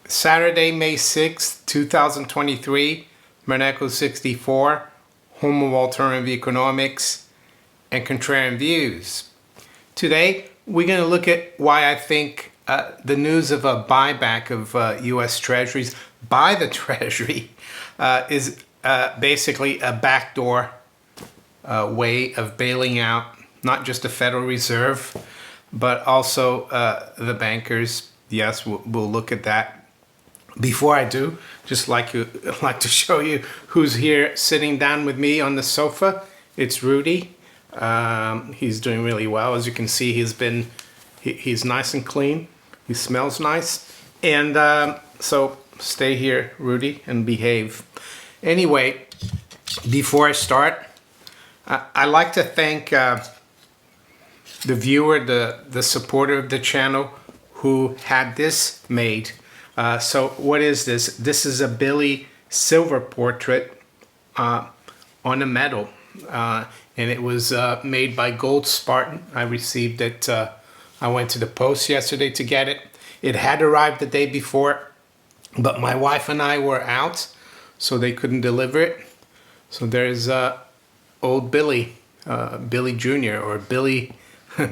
Saturday, May 6th, 2023, Monaco 64, home of alternative economics and contrarian views. Today, we're going to look at why I think the news of a buyback of U.S. Treasuries by the Treasury is basically a backdoor way of bailing out not just the Federal Reserve, but also the bankers. Yes, we'll look at that. Before I do, just like to show you who's here sitting down with me on the sofa. It's Rudy. He's doing really well. As you can see, he's nice and clean. He smells nice. And so stay here, Rudy, and behave. Anyway, before I start, I like to thank the viewer, the supporter of the channel who had this made. So what is this? This is a Billy silver portrait on a medal. And it was made by Gold Spartan. I received it. I went to the post yesterday to get it. It had arrived the day before, but my wife and I were out, so they couldn't deliver it. So there's old Billy, Billy Jr. or Billy,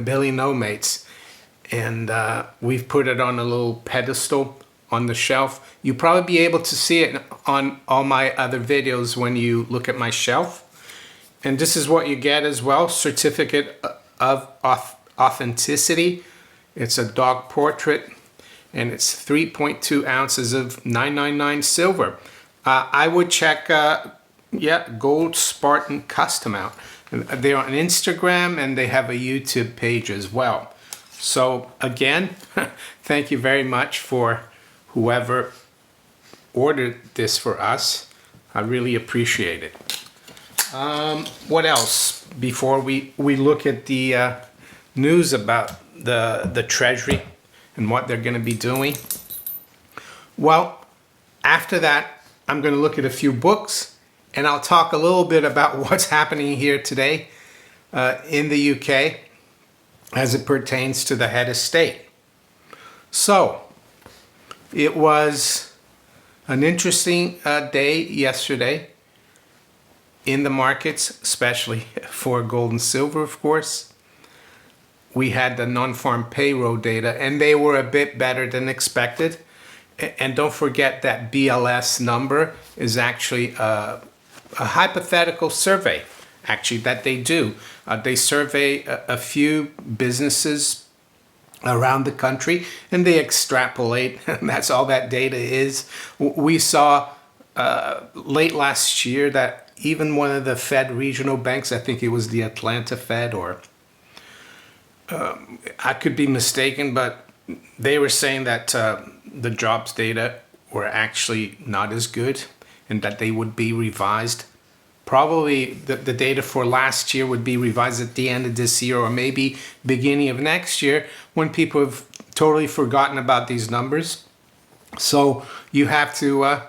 Billy No Mates. And we've put it on a little pedestal on the shelf. You'll probably be able to see it on all my other videos when you look at my shelf. And this is what you get as well, certificate of authenticity. It's a dog portrait, and it's 3.2 ounces of 999 silver. I would check, Gold Spartan Custom out. They're on Instagram, and they have a YouTube page as well. So again, thank you very much for whoever ordered this for us. I really appreciate it. What else? Before we look at the news about the Treasury and what they're going to be doing. Well, after that, I'm going to look at a few books, and I'll talk a little bit about what's happening here today in the UK as it pertains to the head of state. So, it was an interesting day yesterday in the markets, especially for gold and silver, of course. We had the non-farm payroll data, and they were a bit better than expected. And don't forget that BLS number is actually a hypothetical survey, actually, that they do. They survey a few businesses around the country, and they extrapolate. That's all that data is. We saw late last year that even one of the Fed regional banks, I think it was the Atlanta Fed, or I could be mistaken, but they were saying that the jobs data were actually not as good and that they would be revised. Probably the data for last year would be revised at the end of this year, or maybe beginning of next year, when people have totally forgotten about these numbers. So you have to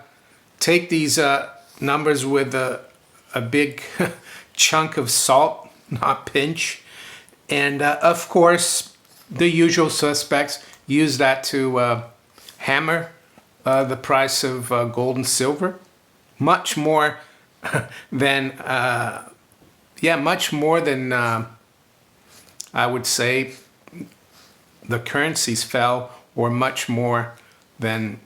take these numbers with a big chunk of salt, not pinch. And of course, the usual suspects use that to hammer the price of gold and silver. Much more than, much more than I would say the currencies fell, or much more than,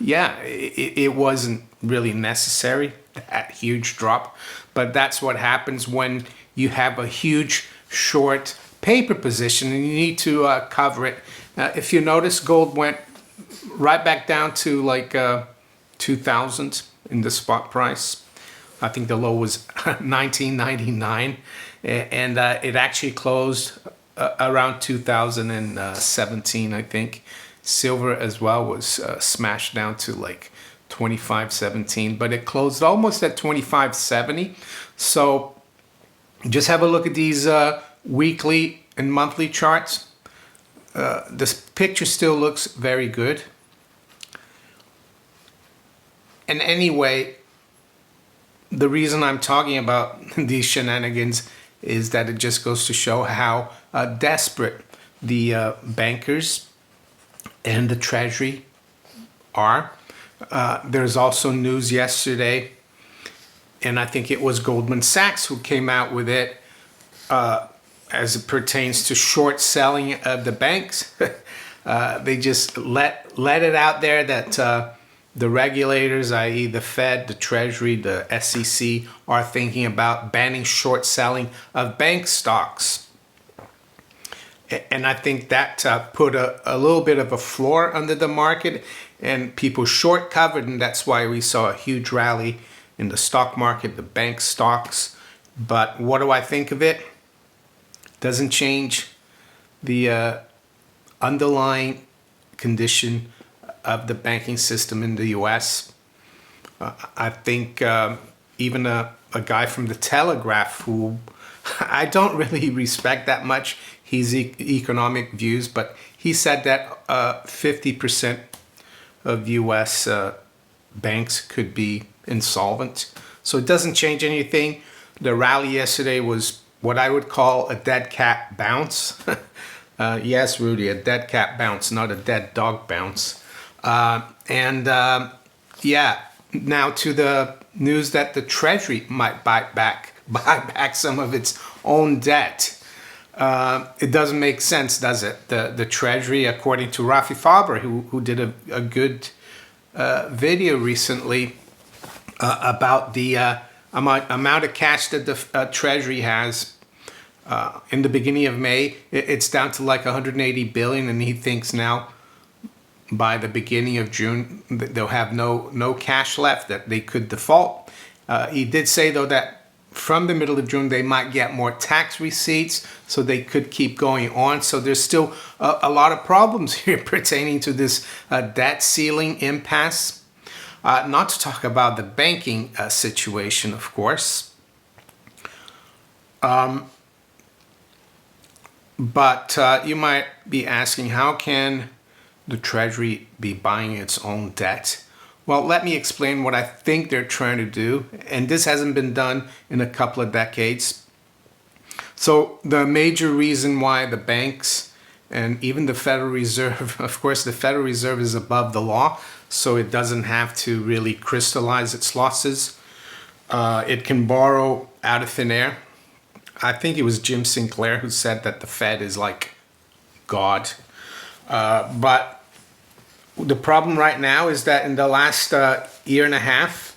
it wasn't really necessary, that huge drop. But that's what happens when you have a huge short paper position and you need to cover it. If you notice, gold went right back down to like 2,000 in the spot price. I think the low was 1999, and it actually closed around 2017, I think. Silver as well was smashed down to like 25.17, but it closed almost at 25.70. So just have a look at these weekly and monthly charts. This picture still looks very good. And anyway, the reason I'm talking about these shenanigans is that it just goes to show how desperate the bankers and the Treasury are. There's also news yesterday, and I think it was Goldman Sachs who came out with it as it pertains to short selling of the banks. They just let it out there that the regulators, i.e. the Fed, the Treasury, the SEC, are thinking about banning short selling of bank stocks. And I think that put a little bit of a floor under the market, and people short covered, and that's why we saw a huge rally in the stock market, the bank stocks. But what do I think of it? Doesn't change the underlying condition of the banking system in the U.S. I think even a guy from the Telegraph, who I don't really respect that much, his economic views, but he said that 50% of U.S. Banks could be insolvent. So it doesn't change anything. The rally yesterday was what I would call a dead cat bounce. Yes, Rudy, a dead cat bounce, not a dead dog bounce. Yeah, now to the news that the Treasury might buy back some of its own debt. It doesn't make sense, does it? The Treasury, according to Rafi Faber, who did a good video recently about the amount of cash that the Treasury has. In the beginning of May, it's down to like 180 billion, and he thinks now by the beginning of June they'll have no cash left, that they could default. He did say though that from the middle of June they might get more tax receipts, so they could keep going on. So there's still a lot of problems here pertaining to this debt ceiling impasse. Not to talk about the banking situation, of course. But you might be asking, how can the Treasury be buying its own debt? Well, let me explain what I think they're trying to do, and this hasn't been done in a couple of decades. So the major reason why the banks and even the Federal Reserve, of course, the Federal Reserve is above the law, so it doesn't have to really crystallize its losses. It can borrow out of thin air. I think it was Jim Sinclair who said that the Fed is like God. But the problem right now is that in the last year and a half,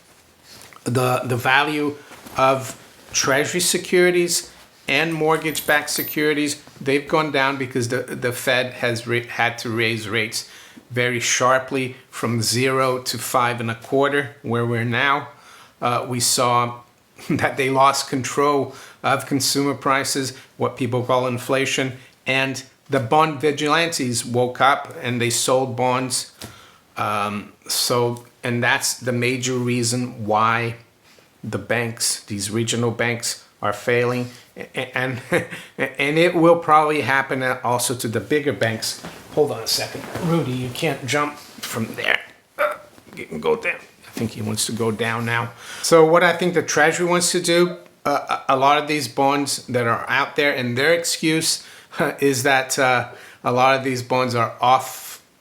the value of Treasury securities and mortgage-backed securities, they've gone down because the Fed has had to raise rates very sharply from 0 to 5.25, where we're now. We saw that they lost control of consumer prices, what people call inflation, and the bond vigilantes woke up and they sold bonds. And that's the major reason why the banks, these regional banks, are failing, and it will probably happen also to the bigger banks. Hold on a second, Rudy, you can't jump from there. You can go down. I think he wants to go down now. So what I think the Treasury wants to do, a lot of these bonds that are out there, and their excuse is that a lot of these bonds are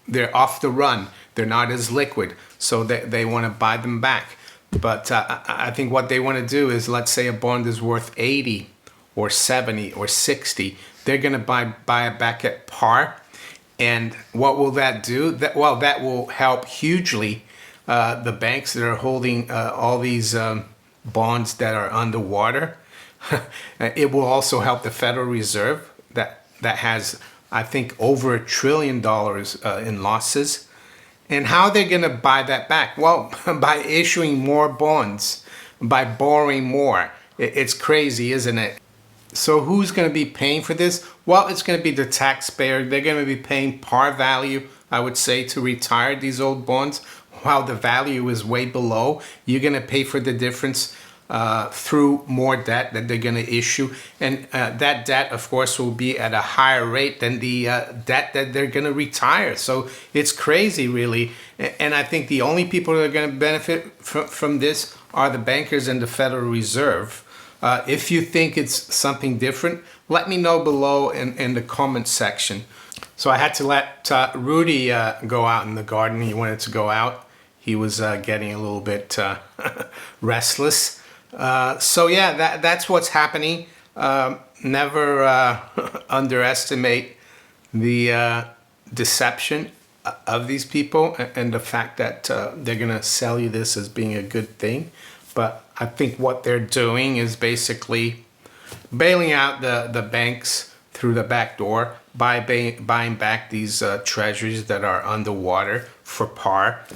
they're off the run. They're not as liquid, so they want to buy them back. But I think what they want to do is, let's say a bond is worth 80 or 70 or 60, they're going to buy it back at par. And what will that do? That will help hugely the banks that are holding all these bonds that are underwater. It will also help the Federal Reserve that has, I think, over $1 trillion in losses. And how are they going to buy that back? Well, by issuing more bonds, by borrowing more. It's crazy, isn't it? So who's going to be paying for this? Well, it's going to be the taxpayer. They're going to be paying par value, I would say, to retire these old bonds. While the value is way below, you're going to pay for the difference through more debt that they're going to issue. And that debt, of course, will be at a higher rate than the debt that they're going to retire. So it's crazy, really. And I think the only people that are going to benefit from this are the bankers and the Federal Reserve. If you think it's something different, let me know below in the comment section. So I had to let Rudy go out in the garden. He wanted to go out. He was getting a little bit restless. So yeah, that's what's happening. Never underestimate the deception of these people and the fact that they're going to sell you this as being a good thing. But I think what they're doing is basically bailing out the banks through the back door by buying back these treasuries that are underwater for par.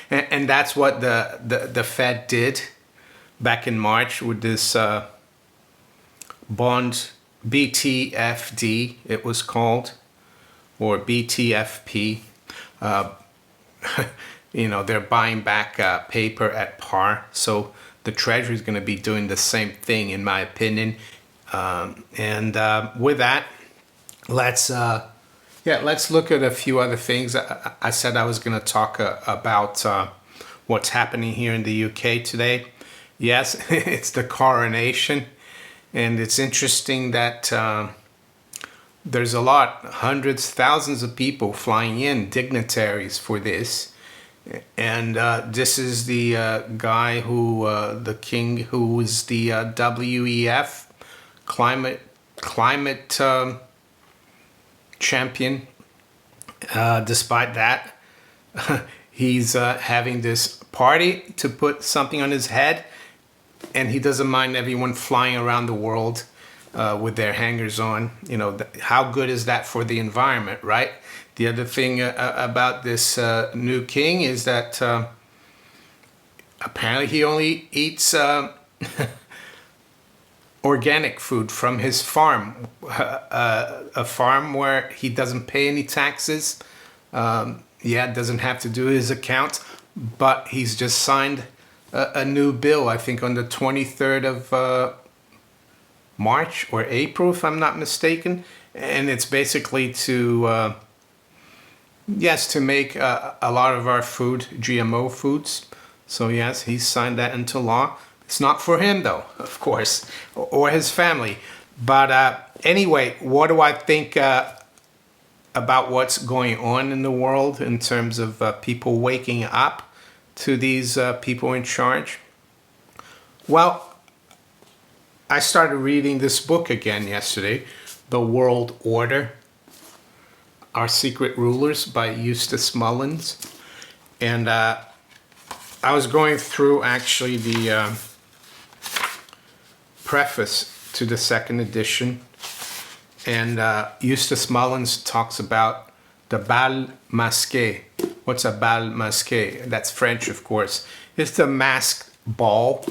And that's what the Fed did back in March with this bond, BTFD it was called, or BTFP. They're buying back paper at par. So the Treasury is going to be doing the same thing, in my opinion. With that, let's look at a few other things. I said I was going to talk about what's happening here in the UK today. Yes, it's the coronation, and it's interesting that there's a lot, hundreds, thousands of people flying in, dignitaries for this. And this is the guy who, the king, who is the WEF climate champion. Despite that, he's having this party to put something on his head, and he doesn't mind everyone flying around the world with their hangers on. How good is that for the environment, right? The other thing about this new king is that apparently he only eats organic food from his farm, a farm where he doesn't pay any taxes. Doesn't have to do his accounts, but he's just signed a new bill, I think on the 23rd of March or April, if I'm not mistaken. And it's basically to make a lot of our food GMO foods. So yes, he's signed that into law. It's not for him though, of course, or his family. But anyway, what do I think about what's going on in the world in terms of people waking up to these people in charge? Well, I started reading this book again yesterday, The World Order, Our Secret Rulers by Eustace Mullins. And I was going through actually the preface to the second edition. And Eustace Mullins talks about the bal masqué. What's a bal masqué? That's French, of course. It's the masked ball.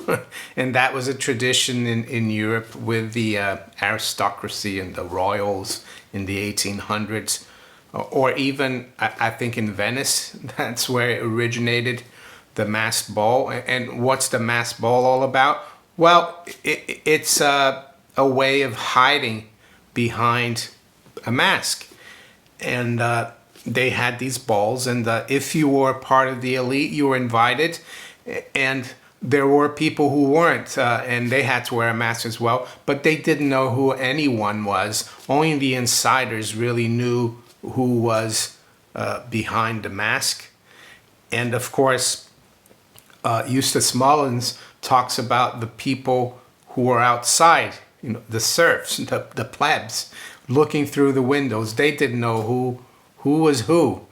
And that was a tradition in Europe with the aristocracy and the royals in the 1800s. Or even, I think, in Venice. That's where it originated, the masked ball. And what's the masked ball all about? Well, it's a way of hiding behind a mask. And they had these balls, and if you were part of the elite, you were invited. And there were people who weren't, and they had to wear a mask as well, but they didn't know who anyone was. Only the insiders really knew who was behind the mask. And of course, Eustace Mullins talks about the people who were outside, the serfs, the plebs, looking through the windows. They didn't know who was who.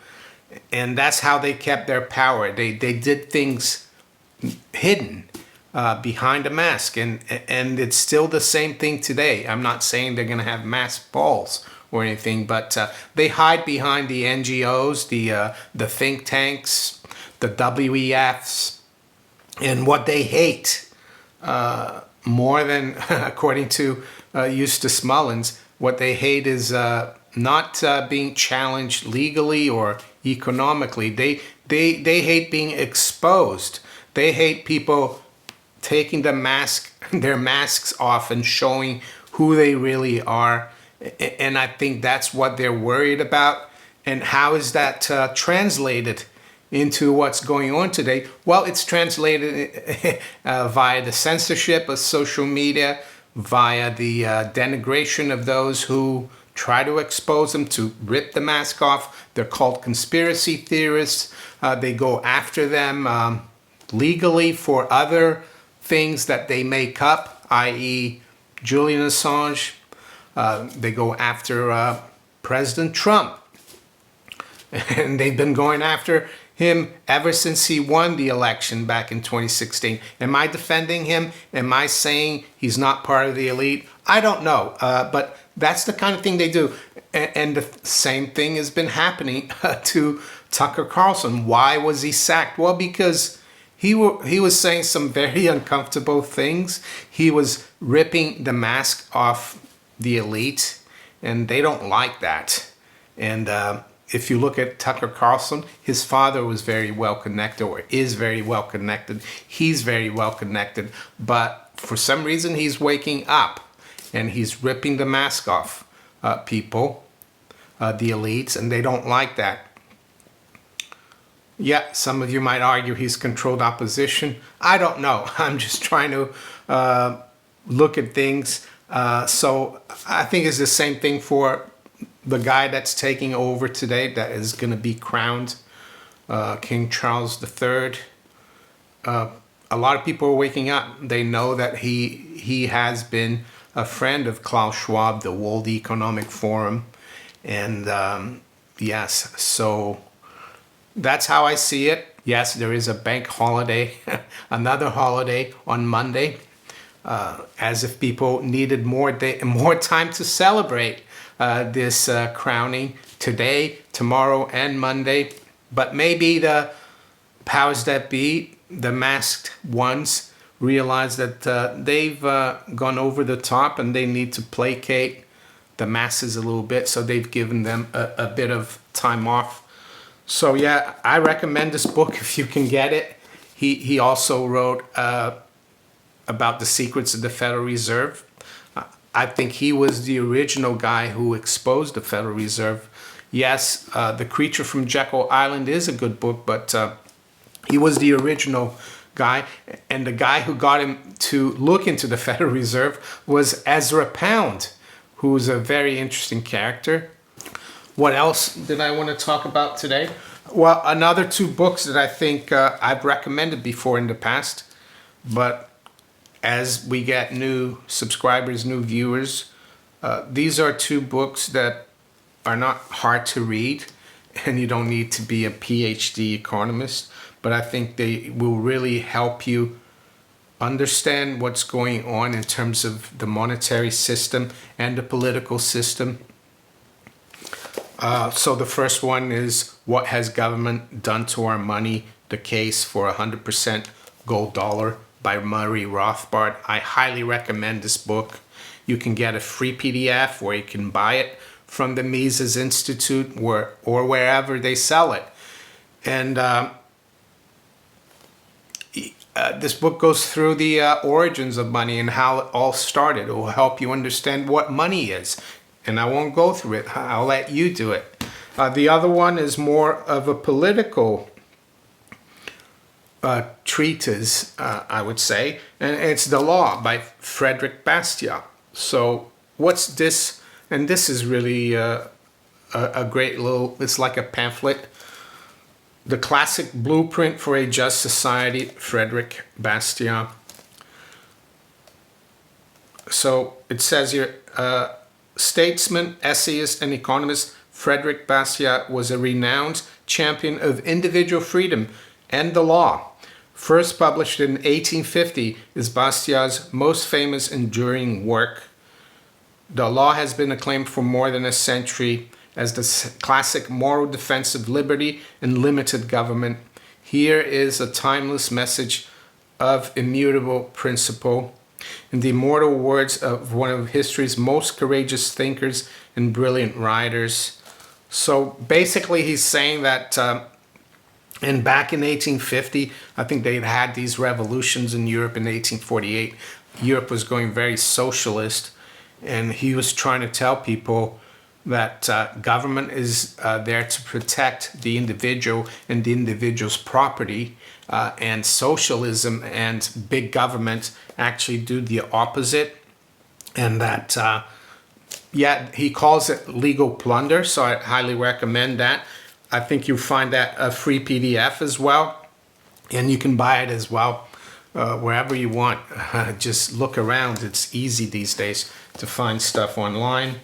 And that's how they kept their power. They did things hidden behind a mask. And it's still the same thing today. I'm not saying they're going to have masked balls or anything, but they hide behind the NGOs, the think tanks, the WEFs, and what they hate more than, according to Eustace Mullins, what they hate is not being challenged legally or economically. They hate being exposed. They hate people taking their masks off and showing who they really are. And I think that's what they're worried about. And how is that translated into what's going on today? Well, it's translated via the censorship of social media, via the denigration of those who try to expose them, to rip the mask off. They're called conspiracy theorists. They go after them legally for other things that they make up, i.e. Julian Assange. They go after President Trump. And they've been going after him ever since he won the election back in 2016. Am I defending him? Am I saying he's not part of the elite? I don't know, but that's the kind of thing they do. And the same thing has been happening to Tucker Carlson. Why was he sacked? Well, because he was saying some very uncomfortable things. He was ripping the mask off the elite, and they don't like that. And if you look at Tucker Carlson, his father was very well connected, or is very well connected. He's very well connected, but for some reason he's waking up and he's ripping the mask off people, the elites, and they don't like that. Yeah, some of you might argue he's controlled opposition. I don't know. I'm just trying to look at things. So I think it's the same thing for the guy that's taking over today, that is going to be crowned King Charles III. A lot of people are waking up. They know that he has been a friend of Klaus Schwab, the World Economic Forum. And yes, so that's how I see it. Yes, there is a bank holiday, another holiday on Monday, as if people needed more time to celebrate this crowning today, tomorrow, and Monday. But maybe the powers that be, the masked ones, realize that they've gone over the top and they need to placate the masses a little bit, so they've given them a bit of time off. So yeah, I recommend this book if you can get it. He also wrote about the secrets of the Federal Reserve. I think he was the original guy who exposed the Federal Reserve. Yes, The Creature from Jekyll Island is a good book, but he was the original guy. And the guy who got him to look into the Federal Reserve was Ezra Pound, who's a very interesting character. What else did I want to talk about today? Well, another two books that I think I've recommended before in the past, but as we get new subscribers, new viewers, these are two books that are not hard to read, and you don't need to be a PhD economist, but I think they will really help you understand what's going on in terms of the monetary system and the political system. So the first one is What Has Government Done to Our Money? The Case for 100% Gold Dollar by Murray Rothbard. I highly recommend this book. You can get a free PDF, or you can buy it from the Mises Institute or wherever they sell it. And this book goes through the origins of money and how it all started. It will help you understand what money is. And I won't go through it. I'll let you do it. The other one is more of a political treatise, I would say, and it's The Law by Frederick Bastiat. So what's this? And this is really a great little, it's like a pamphlet. The Classic Blueprint for a Just Society, Frederick Bastiat. So it says here, statesman, essayist, and economist Frederick Bastiat was a renowned champion of individual freedom and the law. First published in 1850 is Bastiat's most famous enduring work. The Law has been acclaimed for more than a century as the classic moral defense of liberty and limited government. Here is a timeless message of immutable principle, in the immortal words of one of history's most courageous thinkers and brilliant writers. So basically he's saying that and back in 1850, I think they'd had these revolutions in Europe in 1848. Europe was going very socialist, and he was trying to tell people that government is there to protect the individual and the individual's property, and socialism and big government actually do the opposite, and that yeah, he calls it legal plunder, so I highly recommend that. I think you'll find that a free PDF as well, and you can buy it as well wherever you want. Just look around. It's easy these days to find stuff online.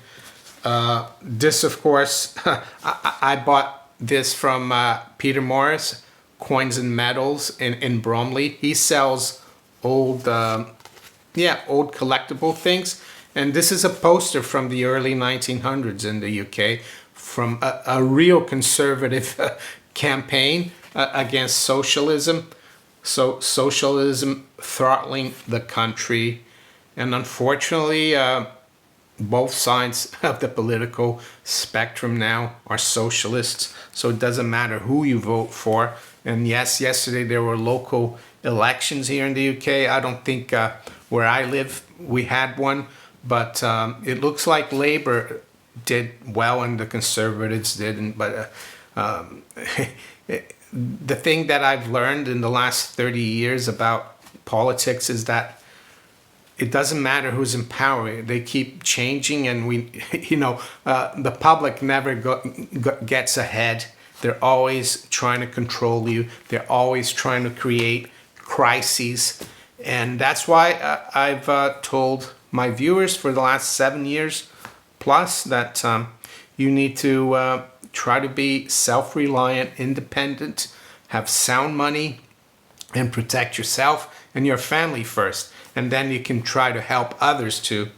This, of course, I bought this from Peter Morris, Coins and Metals in Bromley. He sells old, old collectible things. And this is a poster from the early 1900s in the UK from a real conservative campaign against socialism. So socialism throttling the country. And unfortunately, both sides of the political spectrum now are socialists. So it doesn't matter who you vote for. And yes, yesterday there were local elections here in the UK. I don't think where I live we had one. But it looks like Labour did well and the Conservatives didn't. But the thing that I've learned in the last 30 years about politics is that it doesn't matter who's in power. They keep changing, and the public never gets ahead. They're always trying to control you. They're always trying to create crises. And that's why I've told my viewers for the last 7 years plus that you need to try to be self-reliant, independent, have sound money, and protect yourself and your family first. And then you can try to help others too.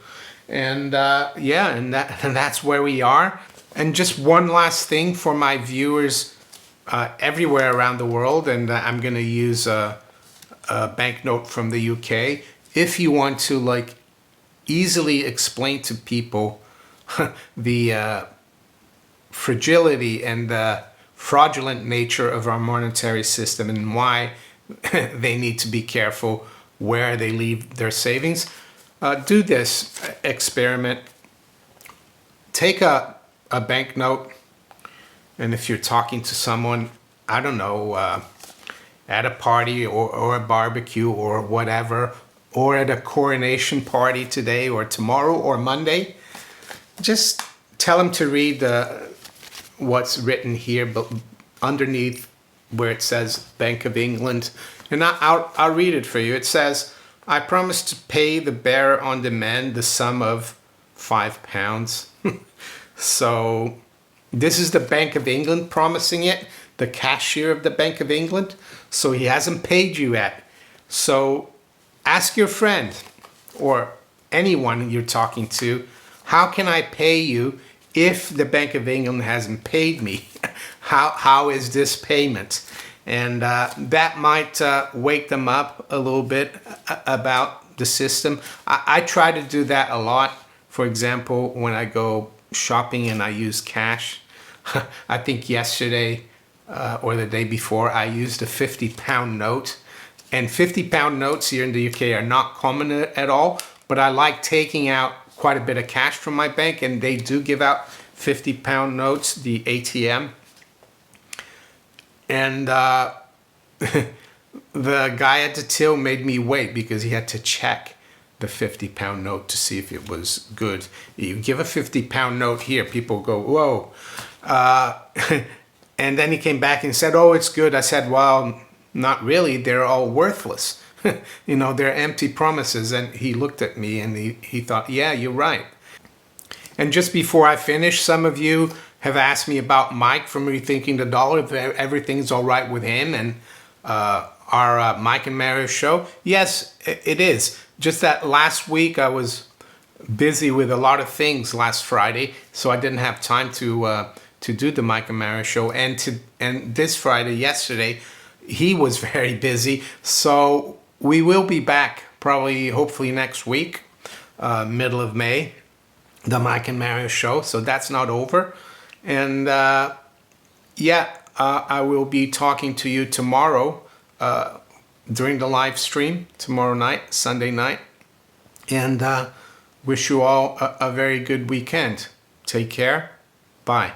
And and that's where we are. And just one last thing for my viewers everywhere around the world, and I'm going to use a banknote from the UK. If you want to easily explain to people the fragility and the fraudulent nature of our monetary system and why they need to be careful where they leave their savings, do this experiment. Take a banknote, and if you're talking to someone, I don't know, at a party or a barbecue or whatever, or at a coronation party today or tomorrow or Monday, just tell them to read what's written here, but underneath where it says Bank of England. And I'll read it for you. It says, "I promise to pay the bearer on demand the sum of £5. So this is the Bank of England promising it, the cashier of the Bank of England. So he hasn't paid you yet. So ask your friend or anyone you're talking to, how can I pay you if the Bank of England hasn't paid me? How is this payment? And that might wake them up a little bit about the system. I try to do that a lot. For example, when I go shopping and I use cash, I think yesterday or the day before, I used a £50 note. And £50 notes here in the UK are not common at all, but I like taking out quite a bit of cash from my bank, and they do give out £50 notes, the ATM. And the guy at the till made me wait because he had to check the £50 note to see if it was good. You give a £50 note here, people go, whoa. And then he came back and said, oh, it's good. I said, well, not really. They're all worthless. They're empty promises. And he looked at me and he thought, yeah, you're right. And just before I finish, some of you have asked me about Mike from Rethinking the Dollar, if everything's all right with him and our Mike and Mario show. Yes, it is. Just that last week I was busy with a lot of things last Friday, so I didn't have time to do the Mike and Mario show. And this Friday, yesterday, he was very busy. So we will be back probably, hopefully next week, middle of May, the Mike and Mario show. So that's not over. And I will be talking to you tomorrow during the live stream tomorrow night, Sunday night. And wish you all a very good weekend. Take care. Bye.